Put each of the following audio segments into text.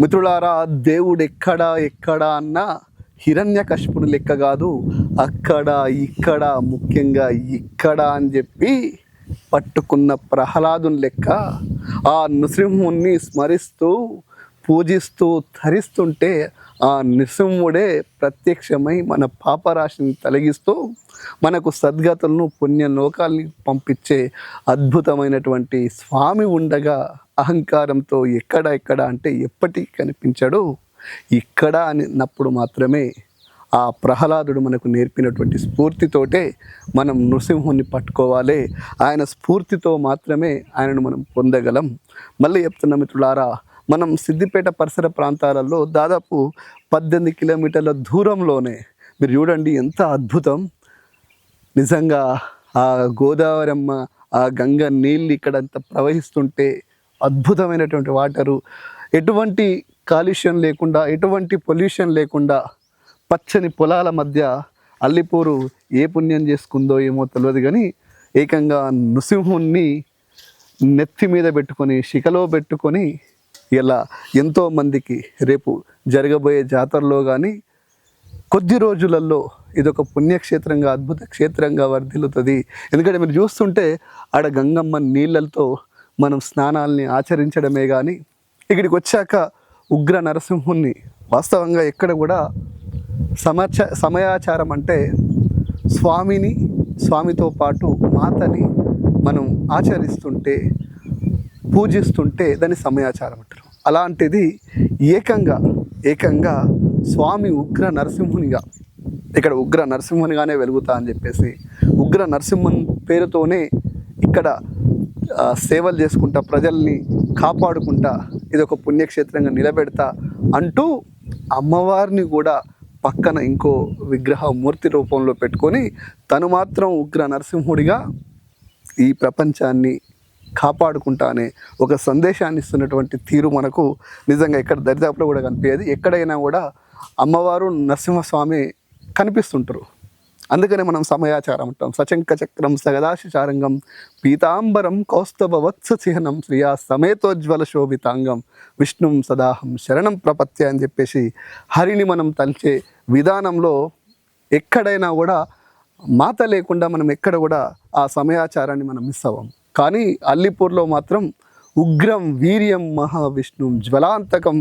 మిత్రులారా, దేవుడు ఎక్కడ ఎక్కడ అన్న హిరణ్యకశిపుని లెక్క కాదు, అక్కడ ఇక్కడ ముఖ్యంగా ఇక్కడ అని చెప్పి పట్టుకున్న ప్రహ్లాదుని లెక్క ఆ నృసింహుణ్ణి స్మరిస్తూ పూజిస్తూ ధరిస్తుంటే ఆ నృసింహుడే ప్రత్యక్షమై మన పాపరాశిని తొలగిస్తూ మనకు సద్గతులను పుణ్యలోకాల్ని పంపించే అద్భుతమైనటువంటి స్వామి ఉండగా అహంకారంతో ఎక్కడ ఎక్కడ అంటే ఎప్పటికీ కనిపించడు. ఇక్కడ అన్నప్పుడు మాత్రమే ఆ ప్రహ్లాదుడు మనకు నేర్పినటువంటి స్ఫూర్తితోటే మనం నృసింహుని పట్టుకోవాలి. ఆయన స్ఫూర్తితో మాత్రమే ఆయనను మనం పొందగలం. మళ్ళీ చెప్తున్న మిత్రులారా, మనం సిద్దిపేట పరిసర ప్రాంతాలలో దాదాపు 18 కిలోమీటర్ల దూరంలోనే మీరు చూడండి ఎంత అద్భుతం. నిజంగా ఆ గోదావరమ్మ, ఆ గంగ నీళ్ళు ఇక్కడంతా ప్రవహిస్తుంటే అద్భుతమైనటువంటి వాటరు, ఎటువంటి కాలుష్యం లేకుండా, ఎటువంటి పొల్యూషన్ లేకుండా పచ్చని పొలాల మధ్య అల్లిపూరు ఏ పుణ్యం చేసుకుందో ఏమో తెలియదు, కానీ ఏకంగా నృసింహుణ్ణి నెత్తి మీద పెట్టుకొని శిఖలో పెట్టుకొని ఇలా ఎంతోమందికి రేపు జరగబోయే జాతరలో కానీ కొద్ది రోజులలో ఇదొక పుణ్యక్షేత్రంగా, అద్భుత క్షేత్రంగా వర్ధిల్లుతుంది. ఎందుకంటే మీరు చూస్తుంటే ఆడ గంగమ్మ నీళ్ళతో మనం స్నానాల్ని ఆచరించడమే కానీ ఇక్కడికి వచ్చాక ఉగ్ర నరసింహుణ్ణి వాస్తవంగా ఎక్కడ కూడా సమయాచారం అంటే స్వామిని, స్వామితో పాటు మాతని మనం ఆచరిస్తుంటే పూజిస్తుంటే దాన్ని సమయాచారం అంటారు. అలాంటిది ఏకంగా స్వామి ఉగ్ర నరసింహునిగా ఇక్కడ ఉగ్ర నరసింహునిగానే వెలుగుతా అని చెప్పేసి ఉగ్ర నరసింహన్ పేరుతోనే ఇక్కడ సేవలు చేసుకుంటా, ప్రజల్ని కాపాడుకుంటా ఇది ఒక పుణ్యక్షేత్రంగా నిలబెడతా అంటూ అమ్మవారిని కూడా పక్కన ఇంకో విగ్రహ మూర్తి రూపంలో పెట్టుకొని తను మాత్రం ఉగ్ర నరసింహుడిగా ఈ ప్రపంచాన్ని కాపాడుకుంటా అనే ఒక సందేశాన్ని ఇస్తున్నటువంటి తీరు మనకు నిజంగా ఇక్కడ దరిదాపులో కూడా కనిపించేది. ఎక్కడైనా కూడా అమ్మవారు నరసింహస్వామి కనిపిస్తుంటారు. అందుకనే మనం సమయాచారం అంటాం. సచంక చక్రం సగదాశిచారంగం పీతాంబరం కౌస్తభ వత్స చిహ్నం శ్రియా సమేతోజ్వల శోభితాంగం విష్ణుం సదాహం శరణం ప్రపత్య అని చెప్పేసి హరిని మనం తలిచే విధానంలో ఎక్కడైనా కూడా మాత లేకుండా మనం ఎక్కడ కూడా ఆ సమయాచారాన్ని మనం మిస్ అవ్వం. కానీ అల్లిపూర్లో మాత్రం ఉగ్రం వీర్యం మహావిష్ణుం జ్వలాంతకం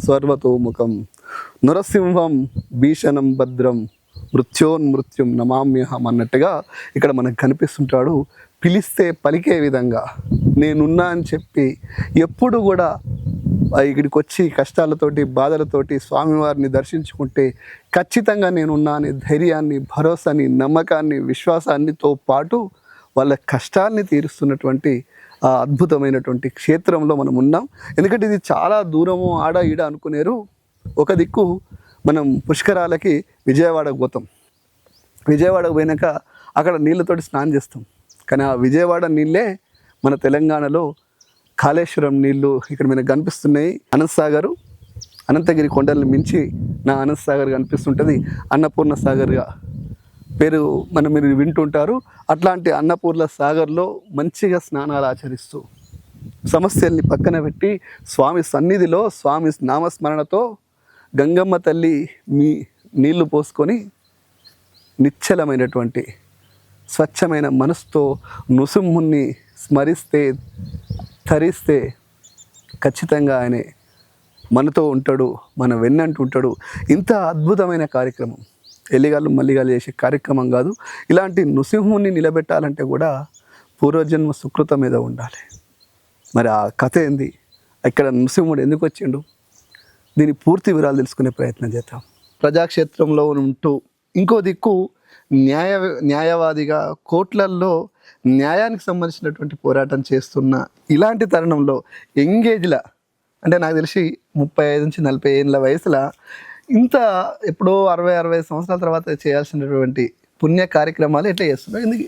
సర్వతోముఖం నరసింహం భీషణం భద్రం మృత్యోన్మృత్యుం నమామ్యహం అన్నట్టుగా ఇక్కడ మనకు కనిపిస్తుంటాడు. పిలిస్తే పలికే విధంగా నేనున్నా అని చెప్పి ఎప్పుడు కూడా ఇక్కడికి వచ్చి కష్టాలతోటి బాధలతోటి స్వామివారిని దర్శించుకుంటే ఖచ్చితంగా నేనున్నా అనే ధైర్యాన్ని, భరోసాని, నమ్మకాన్ని, విశ్వాసాన్నితో పాటు వాళ్ళ కష్టాల్ని తీరుస్తున్నటువంటి ఆ అద్భుతమైనటువంటి క్షేత్రంలో మనం ఉన్నాం. ఎందుకంటే ఇది చాలా దూరము ఆడ ఈడ అనుకునేరు. ఒక దిక్కు మనం పుష్కరాలకి విజయవాడకు పోతాం. విజయవాడకు పోయినాక అక్కడ నీళ్ళతోటి స్నానం చేస్తాం. కానీ ఆ విజయవాడ నీళ్ళే మన తెలంగాణలో కాళేశ్వరం నీళ్ళు ఇక్కడ మనకు కనిపిస్తున్నాయి. అనంతసాగరు, అనంతగిరి కొండల్ని మించి నా అనంతసాగర్ కనిపిస్తుంటుంది. అన్నపూర్ణ సాగర్గా పేరు మీరు వింటుంటారు. అట్లాంటి అన్నపూర్ణ సాగర్లో మంచిగా స్నానాలు ఆచరిస్తూ సమస్యల్ని పక్కన పెట్టి స్వామి సన్నిధిలో స్వామి నామస్మరణతో గంగమ్మ తల్లి మీ నీళ్లు పోసుకొని నిశ్చలమైనటువంటి స్వచ్ఛమైన మనసుతో నృసింహుణ్ణి స్మరిస్తే ధరిస్తే ఖచ్చితంగా ఆయనే మనతో ఉంటాడు, మన వెన్నంటూ ఉంటాడు. ఇంత అద్భుతమైన కార్యక్రమం ఎల్లిగాళ్ళు మల్లిగాళ్ళు చేసే కార్యక్రమం కాదు. ఇలాంటి నృసింహుణ్ణి నిలబెట్టాలంటే కూడా పూర్వజన్మ సుకృతం మీద ఉండాలి. మరి ఆ కథ ఏంది, ఇక్కడ నృసింహుడు ఎందుకు వచ్చిండు, దీని పూర్తి వివరాలు తెలుసుకునే ప్రయత్నం చేద్దాం. ప్రజాక్షేత్రంలో ఉంటూ ఇంకో దిక్కు న్యాయవాదిగా కోర్టులలో న్యాయానికి సంబంధించినటువంటి పోరాటం చేస్తున్న ఇలాంటి తరుణంలో ఎంగేజ్లా అంటే నాకు తెలిసి 35 నుంచి 40 ఏళ్ళ వయసులో ఇంత ఎప్పుడో 60 సంవత్సరాల తర్వాత చేయాల్సినటువంటి పుణ్య కార్యక్రమాలు ఎట్లా చేస్తున్నారు, ఎందుకు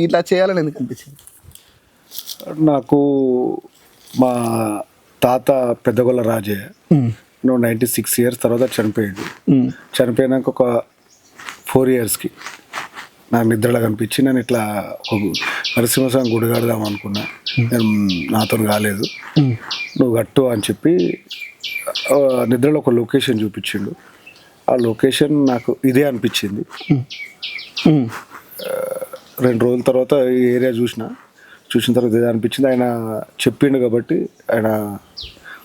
ఇట్లా చేయాలని ఎందుకు అనిపించింది? నాకు మా తాత పెద్దగొల్ల రాజే 96 ఇయర్స్ తర్వాత చనిపోయాడు. చనిపోయినాక ఒక 4 ఇయర్స్కి నాకు నిద్రలో కనిపించి నేను ఇట్లా ఒక నరసింహస్వామి గుడి కడదాం అనుకున్నా. నేను నాతో కాలేదు, నువ్వు కట్టు అని చెప్పి నిద్రలో ఒక లొకేషన్ చూపించిండు. ఆ లొకేషన్ నాకు ఇదే అనిపించింది. 2 రోజుల తర్వాత ఈ ఏరియా చూసిన తర్వాత ఇదే అనిపించింది. ఆయన చెప్పిండు కాబట్టి ఆయన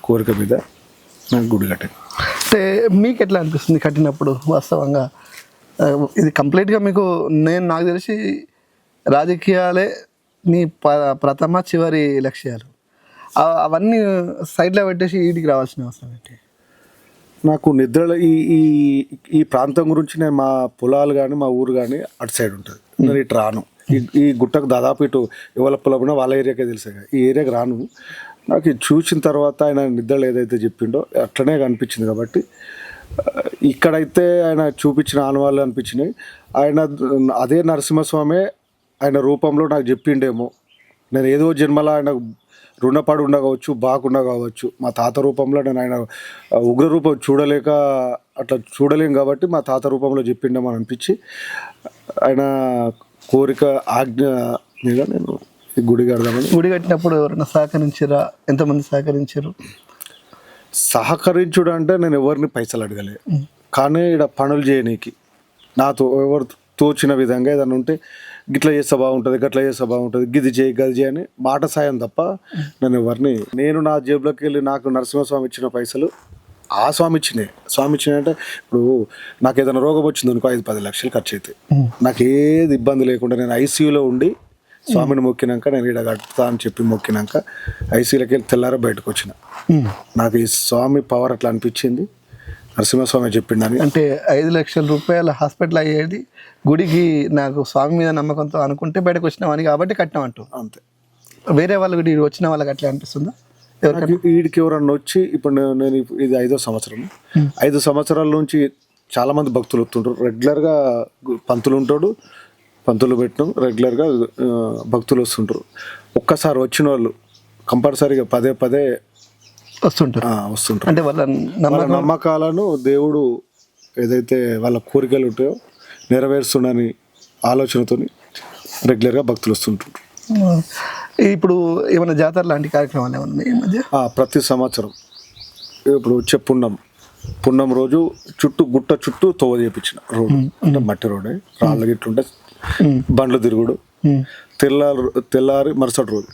కోరిక మీద నాకు గుడి కట్టాను. అంటే మీకు ఎట్లా అనిపిస్తుంది కట్టినప్పుడు వాస్తవంగా? ఇది కంప్లీట్గా మీకు నాకు తెలిసి రాజకీయాలే మీ ప్రథమ చివరి లక్ష్యాలు. అవన్నీ సైడ్లో పెట్టేసి వీటికి రావాల్సిన అవసరం ఏంటి? నాకు నిద్రలో ఈ ప్రాంతం గురించి నేను మా పొలాలు కానీ మా ఊరు కానీ అటు సైడ్ ఉంటుంది. నేను ఇటు రాను. ఈ గుట్టకు దాదాపు ఇటు ఎవరి పొలం వాళ్ళ ఏరియాకే తెలుసా, ఈ ఏరియాకి రాను. నాకు ఇది చూసిన తర్వాత ఆయన నిద్రలు ఏదైతే చెప్పిండో అట్లనే కనిపించింది. కాబట్టి ఇక్కడైతే ఆయన చూపించిన ఆనవాళ్ళు అనిపించినాయి. ఆయన అదే నరసింహస్వామి ఆయన రూపంలో నాకు చెప్పిండేమో. నేను ఏదో జన్మలో ఆయన రుణపడి ఉండవచ్చు, బాగుండా కావచ్చు. మా తాత రూపంలో నేను ఆయన ఉగ్ర రూపం అట్లా చూడలేం కాబట్టి మా తాత రూపంలో చెప్పిండేమో అనిపించి ఆయన కోరిక ఆజ్ఞ మీద నేను ఈ గుడి కడదామని. గుడి కట్టినప్పుడు ఎవరైనా సహకరించారా? ఎంతమంది సహకరించారు? సహకరించుడు అంటే నేను ఎవరిని పైసలు అడగలే, కానీ ఇక్కడ పనులు చేయనీకి నాతో ఎవరు తోచిన విధంగా ఏదైనా ఉంటే గిట్లా చేస్తే బాగుంటుంది, గట్లా చేస్తే బాగుంటుంది, గిది చేయి గది చేయని మాట సాయం తప్ప నేను నా జేబులోకి వెళ్ళి నాకు నరసింహస్వామి ఇచ్చిన పైసలు ఆ స్వామి ఇచ్చినాయి అంటే ఇప్పుడు నాకు ఏదైనా రోగం వచ్చింది అనుకో 5-10 లక్షలు ఖర్చు అవుతాయి. నాకు ఏది ఇబ్బంది లేకుండా నేను ఐసీయూలో ఉండి స్వామిని మొక్కినాక నేను ఇక్కడ కడతా అని చెప్పి మొక్కినాక ఐసీయూలోకి వెళ్ళి తెల్లారా బయటకు వచ్చిన. నాకు ఈ స్వామి పవర్ అట్లా అనిపించింది. నరసింహస్వామి చెప్పిండని. అంటే 5 లక్షల రూపాయల హాస్పిటల్ అయ్యేది గుడికి నాకు స్వామి మీద నమ్మకంతో అనుకుంటే బయటకు వచ్చినామని కాబట్టి కట్టినామంటూ. అంతే. వేరే వాళ్ళు కూడా వచ్చిన వాళ్ళకి అట్లా అనిపిస్తుందా? వీడికి ఎవరన్నా వచ్చి ఇప్పుడు నేను ఇది 5వ సంవత్సరం. 5 సంవత్సరాల నుంచి చాలా మంది భక్తులు వస్తుంటారు. రెగ్యులర్గా పంతులు పెట్టడం రెగ్యులర్గా భక్తులు వస్తుంటారు. ఒక్కసారి వచ్చిన వాళ్ళు కంపల్సరీగా పదే వస్తుంటారు. అంటే వాళ్ళ నమ్మకాలను దేవుడు ఏదైతే వాళ్ళ కోరికలు ఉంటాయో నెరవేరుస్తుండని ఆలోచనతో రెగ్యులర్గా భక్తులు వస్తుంటారు. ఇప్పుడు ఏమైనా జాతర లాంటి కార్యక్రమాలు ఏమన్నా ఈ మధ్య? ప్రతి సంవత్సరం ఇప్పుడు వచ్చే పున్నం రోజు గుట్ట చుట్టూ తోవ చేపించిన రోడ్డు, అంటే మట్టి రోడ్డే, రాళ్ళ గిట్లుంటే బండ్లు తిరుగుడు. తెల్లారి మరుసటి రోజు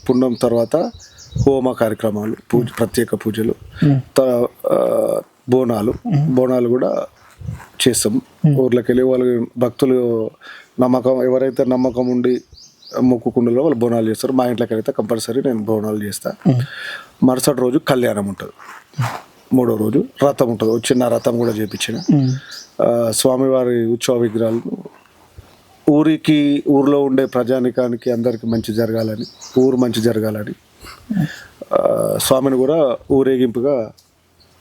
పున్నం తర్వాత హోమ కార్యక్రమాలు, ప్రత్యేక పూజలు, బోనాలు కూడా చేస్తాం. ఊర్లోకి వెళ్ళి వాళ్ళు భక్తులు ఎవరైతే నమ్మకం ఉండి మొక్కుకుండలో వాళ్ళు బోనాలు చేస్తారు. మా ఇంట్లోకి అయితే కంపల్సరీ నేను బోనాలు చేస్తా. మరుసటి రోజు కళ్యాణం ఉంటుంది. 3వ రోజు రథం ఉంటుంది. చిన్న రథం కూడా చేపించిన. స్వామివారి ఉత్సవ విగ్రహాలను ఊర్లో ఉండే ప్రజానికానికి అందరికి మంచి జరగాలని, ఊరు మంచి జరగాలని స్వామిని కూడా ఊరేగింపుగా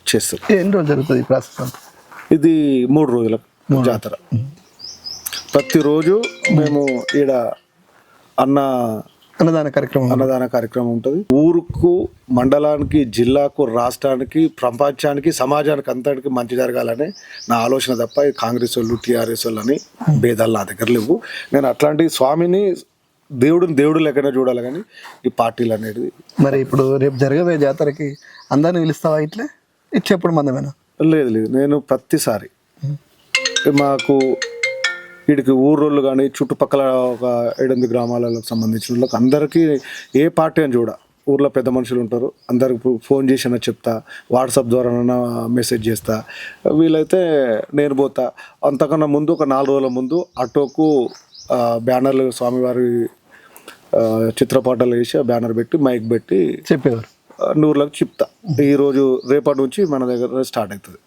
చేస్తారు. ఎన్ని రోజులు జరుగుతుంది ఈ ప్రాసెస్? ఇది 3 రోజుల జాతర. ప్రతిరోజు మేము ఈడ అన్నదాన కార్యక్రమం ఉంటుంది. ఊరుకు, మండలానికి, జిల్లాకు, రాష్ట్రానికి, ప్రపంచానికి, సమాజానికి అంతటికి మంచి జరగాలని నా ఆలోచన తప్ప కాంగ్రెస్ వాళ్ళు, టీఆర్ఎస్ వాళ్ళు అని భేదాలు నా దగ్గర లేవు. నేను అట్లాంటి స్వామిని దేవుడు లెక్కనే చూడాలి, కానీ ఈ పార్టీలు అనేది. మరి ఇప్పుడు రేపు జరగబోయే జాతరకి అందరిని పిలుస్తావా? ఇచ్చేప్పుడు మందమేనా? లేదు, నేను ప్రతిసారి మాకు వీడికి ఊరోళ్ళు కానీ చుట్టుపక్కల ఒక 7-8 గ్రామాలకు సంబంధించిన వాళ్ళకి అందరికీ ఏ పార్టీ అని చూడ, ఊర్లో పెద్ద మనుషులు ఉంటారు, అందరికి ఫోన్ చేసినా చెప్తా, వాట్సాప్ ద్వారా మెసేజ్ చేస్తా. వీలైతే నేను పోతా. అంతకన్నా ముందు ఒక 4 రోజుల ముందు ఆటోకు బ్యానర్లు, స్వామివారి చిత్రపటాలు వేసి బ్యానర్ పెట్టి మైక్ పెట్టి చెప్పేవారు. ఊర్లకు చెప్తా. ఈరోజు రేపటి నుంచి మన దగ్గర స్టార్ట్ అవుతుంది.